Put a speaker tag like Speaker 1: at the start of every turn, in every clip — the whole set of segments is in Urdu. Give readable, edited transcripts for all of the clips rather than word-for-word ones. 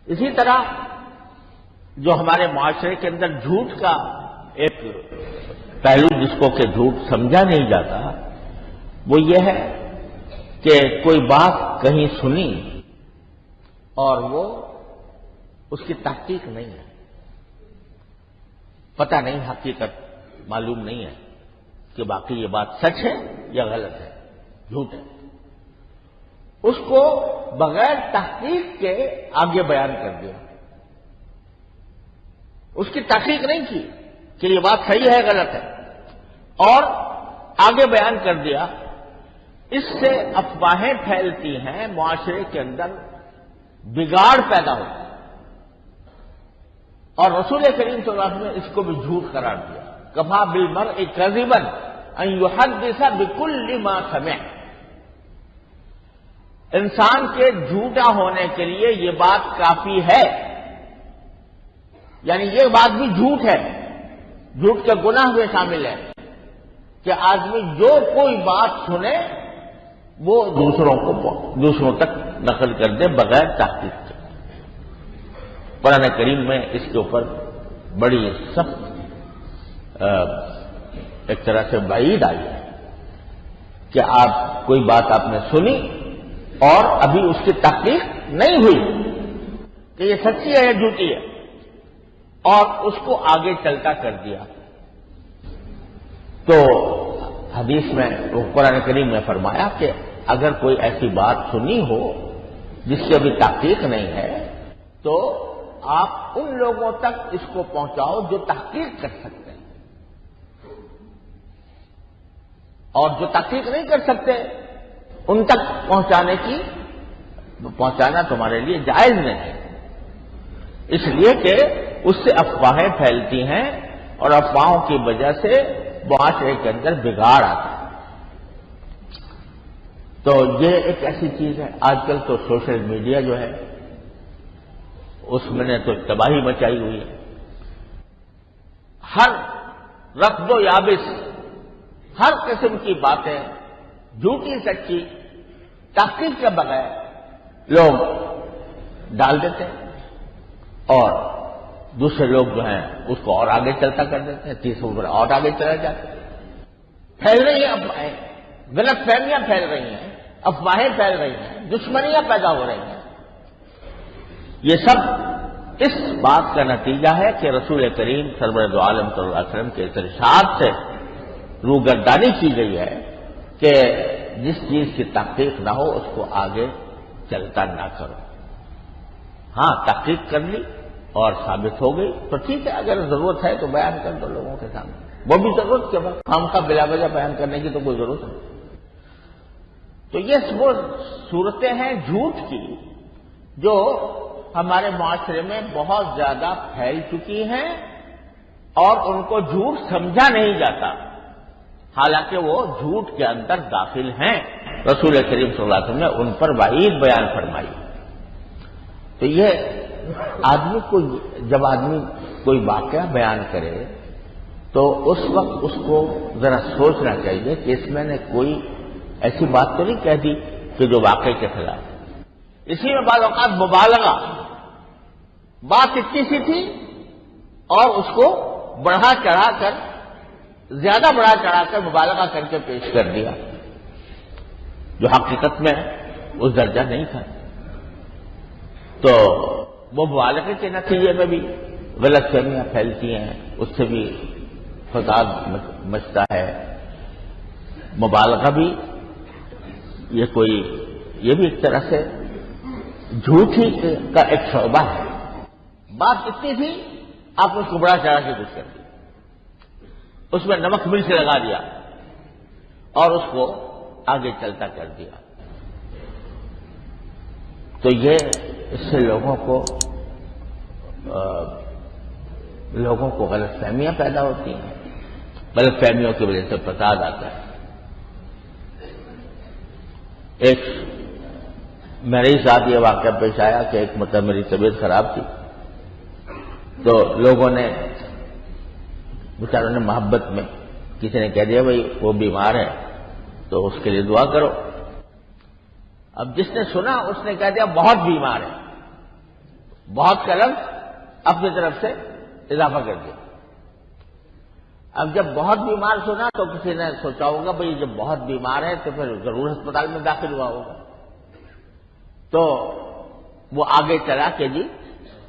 Speaker 1: اسی طرح جو ہمارے معاشرے کے اندر جھوٹ کا ایک پہلو جس کو کہ جھوٹ سمجھا نہیں جاتا وہ یہ ہے کہ کوئی بات کہیں سنی اور وہ اس کی تحقیق نہیں ہے، پتہ نہیں، حقیقت معلوم نہیں ہے کہ باقی یہ بات سچ ہے یا غلط ہے، جھوٹ ہے، اس کو بغیر تحقیق کے آگے بیان کر دیا، اس کی تحقیق نہیں کی کہ یہ بات صحیح ہے غلط ہے، اور آگے بیان کر دیا۔ اس سے افواہیں پھیلتی ہیں، معاشرے کے اندر بگاڑ پیدا ہوتا ہے، اور رسول کریم صلی اللہ علیہ وسلم نے اس کو بھی جھوٹ قرار دیا۔ کفا بالمرء کذبا ان یحدث بکل ما سمع، انسان کے جھوٹا ہونے کے لیے یہ بات کافی ہے، یعنی یہ بات بھی جھوٹ ہے، جھوٹ کے گناہ میں شامل ہے کہ آدمی جو کوئی بات سنے وہ دوسروں تک نقل کر دے بغیر تحقیق کے۔ قرآن کریم میں اس کے اوپر بڑی سخت ایک طرح سے وعید آئی ہے کہ آپ کوئی بات آپ نے سنی اور ابھی اس کی تحقیق نہیں ہوئی کہ یہ سچی ہے یا جھوٹی ہے، اور اس کو آگے چلتا کر دیا، تو حدیث میں قرآن کریم نے فرمایا کہ اگر کوئی ایسی بات سنی ہو جس کی ابھی تحقیق نہیں ہے تو آپ ان لوگوں تک اس کو پہنچاؤ جو تحقیق کر سکتے ہیں، اور جو تحقیق نہیں کر سکتے ان تک پہنچانا تمہارے لیے جائز نہیں ہے، اس لیے کہ اس سے افواہیں پھیلتی ہیں اور افواہوں کی وجہ سے معاشرے کے اندر بگاڑ آتا ہے۔ تو یہ ایک ایسی چیز ہے، آج کل تو سوشل میڈیا جو ہے اس میں نے تو تباہی مچائی ہوئی ہے، ہر رفض و یابس، ہر قسم کی باتیں جھوٹی سچی تحقیق کے بغیر لوگ ڈال دیتے ہیں، اور دوسرے لوگ جو ہیں اس کو اور آگے چلتا کر دیتے ہیں، تیسروں پر اور آگے چلے جاتے ہیں، پھیل رہی ہیں افواہیں، غلط فہمیاں پھیل رہی ہیں، افواہیں پھیل رہی ہیں، دشمنیاں پیدا ہو رہی ہیں۔ یہ سب اس بات کا نتیجہ ہے کہ رسول کریم سرورد عالم صلی اللہ علیہ وسلم کے ارشاد سے روگردانی کی گئی ہے کہ جس چیز کی تحقیق نہ ہو اس کو آگے چلتا نہ کرو۔ ہاں تحقیق کر لی اور ثابت ہو گئی تو ٹھیک ہے، اگر ضرورت ہے تو بیان کر دو لوگوں کے سامنے، وہ بھی ضرورت کے وقت، ہم کا بلا وجہ بیان کرنے کی تو کوئی ضرورت نہیں۔ تو یہ وہ صورتیں ہیں جھوٹ کی جو ہمارے معاشرے میں بہت زیادہ پھیل چکی ہیں اور ان کو جھوٹ سمجھا نہیں جاتا، حالانکہ وہ جھوٹ کے اندر داخل ہیں۔ رسول کریم صلی اللہ علیہ وسلم نے ان پر وعید بیان فرمائی۔ تو یہ آدمی کو، جب آدمی کوئی واقعہ بیان کرے تو اس وقت اس کو ذرا سوچنا چاہیے کہ اس میں نے کوئی ایسی بات تو نہیں کہہ دی کہ جو واقعے کے خلاف ہے۔ اسی میں بعض اوقات مبالغہ، بات اتنی سی تھی اور اس کو بڑھا چڑھا کر، زیادہ بڑھا چڑھا کر مبالغہ کر کے پیش کر دیا، جو حقیقت میں اس درجہ نہیں تھا۔ تو وہ مبالغے کے نتیجے میں بھی غلط فہمیاں پھیلتی ہیں، اس سے بھی فساد مچتا ہے۔ مبالغہ بھی یہ بھی ایک طرح سے جھوٹ ہی کا ایک شعبہ ہے۔ بات اتنی تھی، آپ نے اس کو بڑا چڑھا کے کچھ کر دیا، اس میں نمک مرچ لگا دیا اور اس کو آگے چلتا کر دیا۔ تو یہ اس سے لوگوں کو غلط فہمیاں پیدا ہوتی ہیں، غلط فہمیوں کی وجہ سے فساد آتا ہے۔ ایک میرے ہی ساتھ یہ واقعہ پیش آیا کہ ایک مطلب میری طبیعت خراب تھی، تو لوگوں نے، بیچاروں نے محبت میں کسی نے کہہ دیا بھائی وہ بیمار ہے تو اس کے لیے دعا کرو۔ اب جس نے سنا اس نے کہہ دیا بہت بیمار ہے، بہت کا لفظ اپنی طرف سے اضافہ کر دیا۔ اب جب بہت بیمار سنا تو کسی نے سوچا ہوگا بھئی جب بہت بیمار ہے تو پھر ضرور ہسپتال میں داخل ہوا ہوگا، تو وہ آگے چلا کہ جی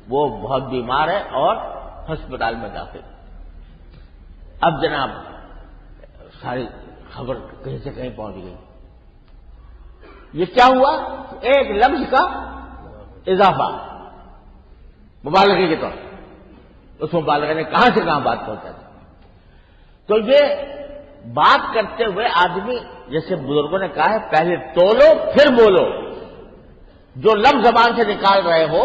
Speaker 1: وہ بہت بیمار ہے اور ہسپتال میں داخل۔ اب جناب ساری خبر کہیں سے کہیں پہنچ گئی۔ یہ کیا ہوا؟ ایک لفظ کا اضافہ مبالغے کے طور پر۔ اس مبالغے نے کہاں سے کہاں بات پہنچا دی۔ تو یہ بات کرتے ہوئے آدمی، جیسے بزرگوں نے کہا ہے، پہلے تولو پھر بولو۔ جو لفظ زبان سے نکال رہے ہو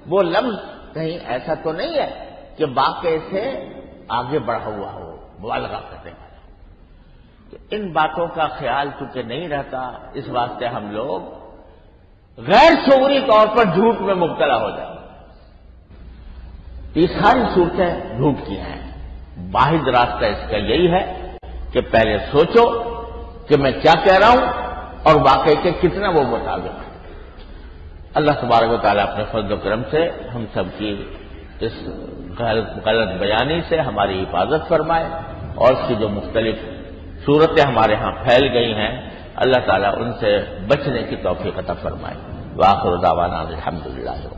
Speaker 1: وہ لفظ کہیں ایسا تو نہیں ہے کہ واقعے سے آگے بڑھا ہوا ہو، مبالغہ کرنے والا۔ تو ان باتوں کا خیال چونکہ نہیں رہتا، اس واسطے ہم لوگ غیر شعوری طور پر جھوٹ میں مبتلا ہو جاتے۔ یہ ساری صورتیں جھوٹ کی ہیں۔ واحد راستہ اس کا یہی ہے کہ پہلے سوچو کہ میں کیا کہہ رہا ہوں اور واقعے کے کتنا وہ مطابق ہے۔ اللہ تبارک و تعالیٰ اپنے فضل و کرم سے ہم سب کی اس غلط بیانی سے ہماری حفاظت فرمائے، اور اس کی جو مختلف صورتیں ہمارے ہاں پھیل گئی ہیں اللہ تعالیٰ ان سے بچنے کی توفیق عطا فرمائے۔ وآخر دعوانا الحمدللہ۔